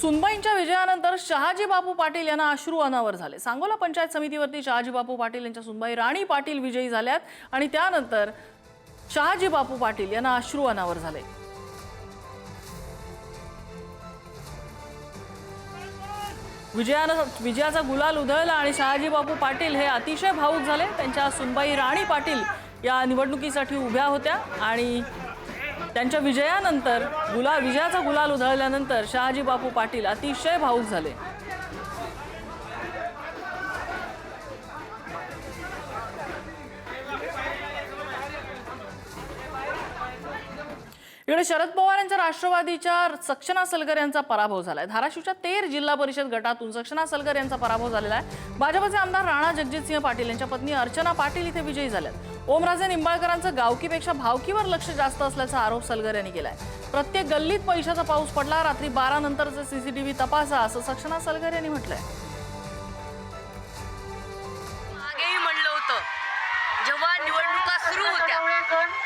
सुनबाईंच्या विजयानंतर शहाजी बापू पाटील यांना अश्रू अनावर झाले। सांगोला पंचायत समितीवरती शहाजी बापू पाटील यांच्या सुनबाई राणी पाटील विजयी झाल्यात आणि त्यानंतर शहाजी बापू पाटील यांना अश्रू अनावर झाले। विजयाचा गुलाल उधळला आणि शहाजी बापू पाटील हे अतिशय भावुक झाले। त्यांच्या सुनबाई राणी पाटील या निवडणुकीसाठी उभ्या होत्या आणि त्यांच्या विजयानंतर विजयाचा गुलाल उधळल्यानंतर शहाजी बापू पाटील अतिशय भावुक झाले। इकडे शरद पवार यांच्या राष्ट्रवादीच्या सक्षना सलगर यांचा पराभव झालाय। धाराशिवच्या तेर जिल्हा परिषद गटातून सक्षना सलगर यांचा पराभव झालेला आहे। भाजपचे आमदार राणा जगजितसिंह पाटील यांच्या पत्नी अर्चना पाटील इथे विजयी झाल्यात। ओमराजे निंबाळकरांचं गावकीपेक्षा भावकीवर लक्ष जास्त असल्याचा आरोप सलगर यांनी केलाय। प्रत्येक गल्लीत पैशाचा पाऊस पडला, रात्री 12 नंतरचे सीसीटीव्ही तपासा असं सक्षना सलगर यांनी म्हटलंय। मागेही म्हणलं होतं, जेव्हा निवडणुका सुरू होत्या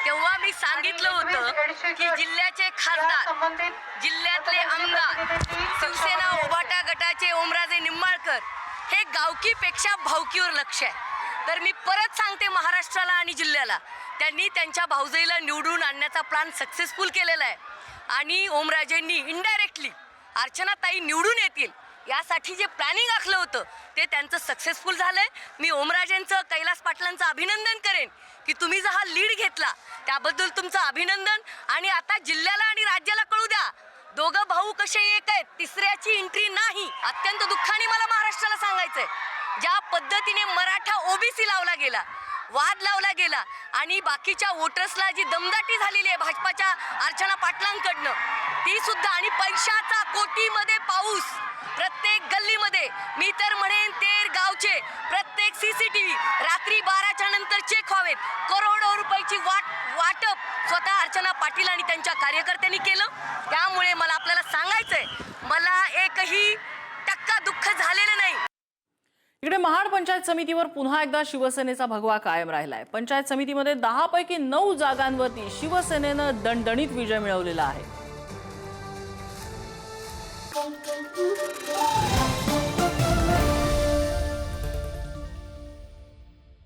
तेव्हा मी सांगितलं होतं की जिल्ह्याचे खासदार, जिल्ह्यातले आमदार, शिवसेना उभाटा गटाचे ओमराजे निंबाळकर हे गावकीपेक्षा भावकीवर लक्ष आहे। तर मी परत सांगते महाराष्ट्राला आणि जिल्ह्याला, त्यांनी त्यांच्या भाऊजाईला निवडून आणण्याचा प्लॅन सक्सेसफुल केलेला आहे आणि ओमराजेंनी इनडायरेक्टली अर्चनाताई निवडून येतील यासाठी जे प्लॅनिंग आखलं होतं ते त्यांचं सक्सेसफुल झालंय। मी ओमराजेंचं, कैलास पाटलांचं अभिनंदन करेन की तुम्ही जो हा लीड घेतला त्याबद्दल तुमचं अभिनंदन। आणि आता जिल्ह्याला आणि राज्याला कळू द्या, दोघं भाऊ कसे एक आहेत, तिसऱ्याची एंट्री नाही। अत्यंत दुःखाने मला महाराष्ट्राला सांगायचंय, ज्या पद्धतीने मराठा ओबीसी लावला गेला, वाद लावला गेला आणि बाकीच्या वोटर्सला जी दमदाटी झालेली आहे भाजपाच्या अर्चना पाटलांकडनं ती सुद्धा, आणि पैशाचा कोटीमध्ये पाऊस प्रत्येक गल्लीमध्ये, मी तर म्हणेन तेर गावचे प्रत्येक सीसीटीव्ही रात्री 12च्या नंतर चेक व्हावेत। करोडो रुपयाची वाटप स्वतः अर्चना पाटील आणि त्यांच्या कार्यकर्त्यांनी केलं। त्यामुळे मला आपल्याला सांगायचंय, मला एकही टक्का दुःख झालेलं नाही। इकडे महाड पंचायत समितीवर पुन्हा एकदा शिवसेनेचा भगवा कायम राहिलाय। पंचायत समितीमध्ये 10 पैकी 9 जागांवरती शिवसेनेनं दणदणीत विजय मिळवलेला आहे।